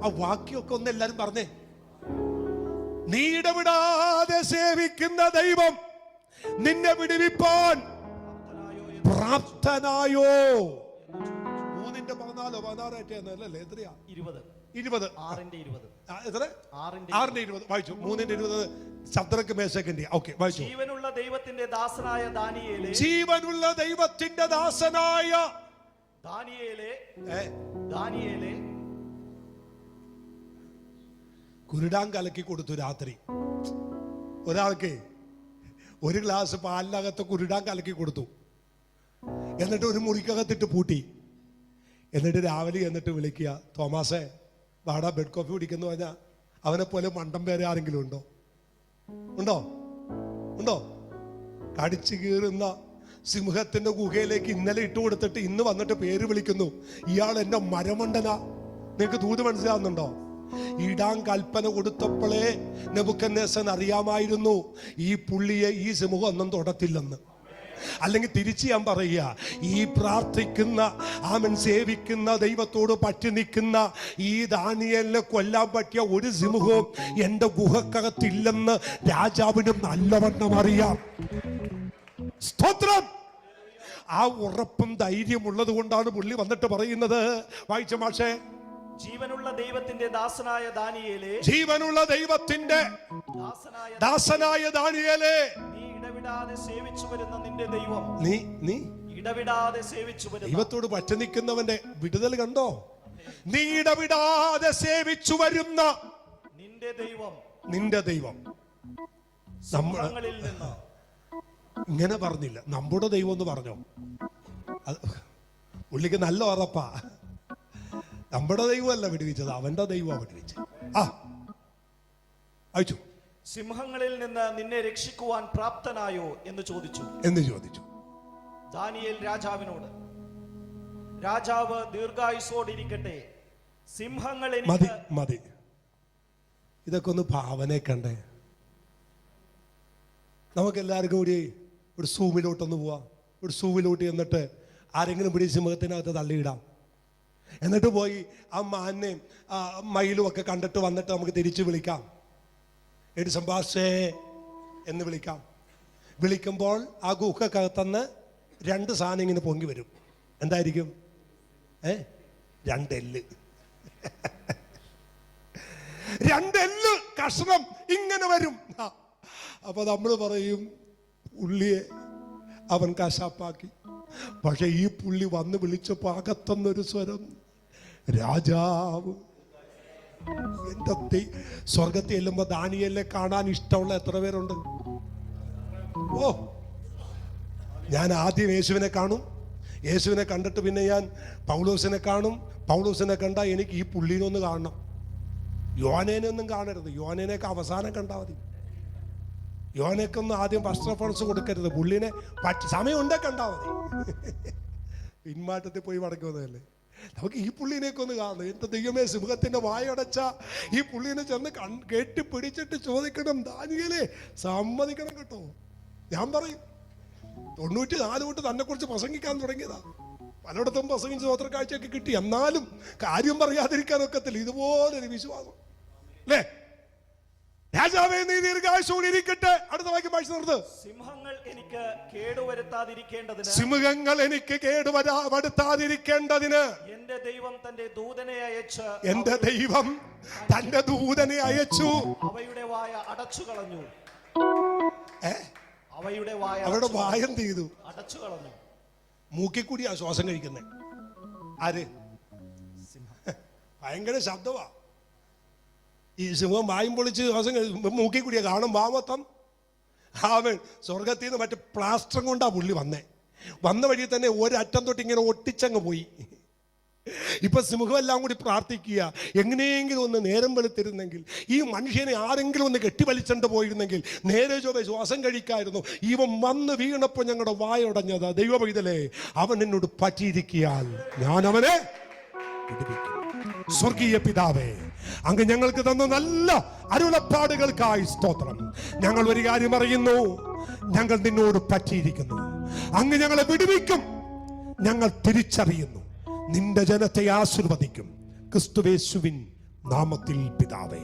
[SPEAKER 2] ആ വാക്യമൊക്കെ ഒന്ന് എല്ലാരും പറഞ്ഞേ. നീ ഇടവിടാതെ സേവിക്കുന്ന ദൈവം നിന്നെ വിടുവിപ്പാൻ പ്രാപ്തനായോ. 3:14 എത്രയാ? 20. 6:20 വായിച്ചു. 3:20 ശബ്ദക്ക് മേശക്കന്റെ. ഓക്കെ, വായിച്ചു.
[SPEAKER 3] ജീവനുള്ള ദൈവത്തിന്റെ ദാസനായ ദാനിയേലേ,
[SPEAKER 2] ജീവനുള്ള ദൈവത്തിന്റെ ദാസനായ
[SPEAKER 3] ദാനിയേലേ
[SPEAKER 2] കുരുടാൻ കലക്കി കൊടുത്തു. രാത്രി ഒരാൾക്ക് ഒരു ഗ്ലാസ് പാലിനകത്ത് കുരുടാൻ കലക്കി കൊടുത്തു. എന്നിട്ട് ഒരു മുറിക്കകത്തിട്ട് പൂട്ടി. എന്നിട്ട് രാവിലെ എന്നിട്ട് വിളിക്കുക, തോമാസേ വാടാ ബെഡ് കോഫി കുടിക്കുന്നു പറഞ്ഞാൽ അവനെ പോലെ മണ്ടം പേരെ ആരെങ്കിലും ഉണ്ടോ? ഉണ്ടോ? കടിച്ചു കീറുന്ന സിംഹത്തിന്റെ ഗുഹയിലേക്ക് ഇന്നലെ ഇട്ട് കൊടുത്തിട്ട് ഇന്ന് വന്നിട്ട് പേര് വിളിക്കുന്നു, ഇയാൾ എന്റെ മരമണ്ടനാ. നിനക്ക് ദൂത് മനസ്സിലാവുന്നുണ്ടോ? ഇടാൻ കൽപ്പന കൊടുത്തപ്പോഴേ നെബൂഖദ്നേസർ അറിയാമായിരുന്നു ഈ പുള്ളിയെ ഈ സിംഹം ഒന്നും തൊടത്തില്ലെന്ന്. അല്ലെങ്കിൽ തിരിച്ച് ഞാൻ പറയുക, ഈ പ്രാർത്ഥിക്കുന്ന ആമൻ സേവിക്കുന്ന ദൈവത്തോട് പറ്റി നിൽക്കുന്ന ഈ ദാനിയേലിനെ കൊല്ലാൻ പറ്റിയ ഒരു സിംഹവും എൻ്റെ ഗുഹക്കകത്തില്ലെന്ന് രാജാവിനും നല്ലവണ്ണം അറിയാം. സ്തോത്രം. ആ ഉറപ്പും ധൈര്യമുള്ളത് കൊണ്ടാണ് പുള്ളി വന്നിട്ട് പറയുന്നത്. വായിച്ച മാഷേ,
[SPEAKER 3] ജീവനുള്ള ദൈവത്തിന്റെ ദാസനായ ദാനിയേലേ,
[SPEAKER 2] ജീവനുള്ള ദൈവത്തിന്റെ ദാസനായ ദാനിയേലേ,
[SPEAKER 3] നീ ഇടവിടാതെ സേവിച്ചു വരുന്ന നിന്റെ ദൈവം,
[SPEAKER 2] നീ
[SPEAKER 3] ഇടവിടാതെ സേവിച്ചു വരുന്ന
[SPEAKER 2] ദൈവത്തോട് പറ്റി നിൽക്കുന്നവന്റെ വിടുതൽ കണ്ടോ? നീ ഇടവിടാതെ സേവിച്ചു വരുന്ന നിന്റെ ദൈവം.
[SPEAKER 3] സിംഹങ്ങളിൽ നിന്ന്
[SPEAKER 2] ഇങ്ങനെ പറഞ്ഞില്ല, നമ്മുടെ ദൈവം എന്ന് പറഞ്ഞോ. പുള്ളിക്ക് നല്ല ഉറപ്പാ. നമ്മുടെ ദൈവമല്ല വിടുവിച്ചത്, അവന്റെ ദൈവമാണ് വിടുവിച്ചത്. അയച്ചു.
[SPEAKER 3] സിംഹങ്ങളിൽ നിന്ന് നിന്നെ രക്ഷിക്കുവാൻ പ്രാപ്തനായോ എന്ന് ചോദിച്ചു. ദാനിയേൽ രാജാവിനോട്, രാജാവ് ദീർഘായുസോടിരിക്കട്ടെ, സിംഹങ്ങൾ
[SPEAKER 2] മതി. ഇതൊക്കെ ഒന്ന് ഭാവനെ കണ്ടേ. നമുക്ക് എല്ലാവർക്കും കൂടി ഒരു സൂവിലോട്ടൊന്ന് പോവാം. ഒരു സൂവിലോട്ട് എന്നിട്ട് ആരെങ്കിലും പിടി സിംഹത്തിനകത്ത് തള്ളിയിടാം. എന്നിട്ട് പോയി ആ മാനെയും മയിലും ഒക്കെ കണ്ടിട്ട് വന്നിട്ട് നമുക്ക് തിരിച്ച് വിളിക്കാം. സംഭാഷേ എന്ന് വിളിക്കാം. വിളിക്കുമ്പോൾ ആ ഗുഹക്കകത്തുനിന്ന് 2 സാധനം ഇങ്ങനെ പൊങ്ങി വരും. എന്തായിരിക്കും? 2 എല്ല്. 2 എല്ല് കഷ്ണം ഇങ്ങനെ വരും. അപ്പൊ നമ്മൾ പറയും, പുള്ളിയെ അവൻ കശാപ്പാക്കി. പക്ഷെ ഈ പുള്ളി വന്ന് വിളിച്ചപ്പോ അകത്തുന്നൊരു സ്വരം, രാജാവ്. എന്റെ സ്വർഗത്തിൽ ചെല്ലുമ്പോ ദാനിയേലിനെ കാണാൻ ഇഷ്ടമുള്ള എത്ര പേരുണ്ട്? ഞാൻ ആദ്യം യേശുവിനെ കാണും. യേശുവിനെ കണ്ടിട്ട് പിന്നെ ഞാൻ പൗലോസിനെ കാണും. പൗലോസിനെ കണ്ടാൽ എനിക്ക് ഈ പുള്ളിനെ ഒന്ന് കാണണം. യോഹന്നേനെ ഒന്നും കാണരുത്. യോഹന്നേനെയൊക്കെ അവസാനം കണ്ടാൽ മതി. യോഹന്നേക്കൊന്നും ആദ്യം ഫസ്റ്റ് റെഫറൻസ് കൊടുക്കരുത്. പുള്ളിനെ സമയമുണ്ടേ കണ്ടാൽ മതി. പിന്മാറ്റത്തിൽ പോയി മടക്കി വന്നതല്ലേ. നമുക്ക് ഈ പുള്ളിനെയൊക്കെ ഒന്ന് കാണണം. എന്റെ ദൈവമേ, സിംഹത്തിന്റെ വായടച്ച ഈ പുള്ളിനെ ചെന്ന് കെട്ടി പിടിച്ചിട്ട് ചോദിക്കണം, ദാനിയേലേ സമ്മതിക്കണം കേട്ടോ. ഞാൻ പറയും 94 തൊട്ട് തന്നെ കുറിച്ച് പ്രസംഗിക്കാൻ തുടങ്ങിയതാ. പലയിടത്തും പ്രസംഗിച്ച് സ്വോത്രക്കാഴ്ചയൊക്കെ കിട്ടി. എന്നാലും കാര്യം പറയാതിരിക്കാനൊക്കത്തില്ല. ഇതുപോലൊരു വിശ്വാസം അല്ലേ? രാജാവേ, നീ ദീർഘായുസ്സോടിരിക്കട്ടെ. അടുത്ത വാക്യം വായിച്ചു നിർത്ത്.
[SPEAKER 3] സിംഹങ്ങൾ എനിക്ക് കേടുവരുത്താതിരിക്കേണ്ടതിന് എന്റെ ദൈവം തന്റെ ദൂതനെ അയച്ചു അവയുടെ വായ അടച്ചു കളഞ്ഞു. അവരുടെ വായ എന്ത് ചെയ്തു? അടച്ചു കളഞ്ഞു.
[SPEAKER 2] മൂക്കിൽ കൂടിയാ ശ്വാസം കഴിക്കുന്നത്. ആര്? ഭയങ്കര ശബ്ദമാ. ഈ സിംഹം വായും പൊളിച്ച് ശ്വാസം മൂക്കിൽ കൂടിയാ കാണും. വാമത്തം അവൻ സ്വർഗത്തിൽ നിന്ന് മറ്റേ പ്ലാസ്റ്റർ കൊണ്ടാ പുള്ളി വന്ന വഴി തന്നെ ഒരറ്റം തൊട്ട് ഇങ്ങനെ ഒട്ടിച്ചങ്ങ് പോയി. ഇപ്പൊ സിംഹമെല്ലാം കൂടി പ്രാർത്ഥിക്കുക, എങ്ങനെയെങ്കിലും ഒന്ന് നേരം വെളുത്തിരുന്നെങ്കിൽ, ഈ മനുഷ്യനെ ആരെങ്കിലും ഒന്ന് കെട്ടിവലിച്ചണ്ട് പോയിരുന്നെങ്കിൽ നേരെ ചൊവ്വേ ശ്വാസം കഴിക്കായിരുന്നു. ഇവൻ വന്ന് വീണപ്പോൾ ഞങ്ങളുടെ വായുടഞ്ഞതാ. ദൈവപൈതലേ, അവൻ എന്നോട് പറ്റിയിരിക്കാൻ ഞാൻ അവനെ വിടുവിക്കും. സ്വർഗീയ പിതാവേ, അങ്ങ് ഞങ്ങൾക്ക് തന്ന നല്ല അരുളപ്പാടുകൾക്കായി സ്തോത്രം. ഞങ്ങൾ ഒരു കാര്യം അറിയുന്നു, ഞങ്ങൾ നിന്നോട് പറ്റിയിരിക്കുന്നു. അങ്ങ് ഞങ്ങളെ വിടുവിക്കും. ഞങ്ങൾ തിരിച്ചറിയുന്നു. നിന്റെ ജനത്തെ ആശീർവദിക്കും. ക്രിസ്തുയേശുവിൻ നാമത്തിൽ പിതാവേ.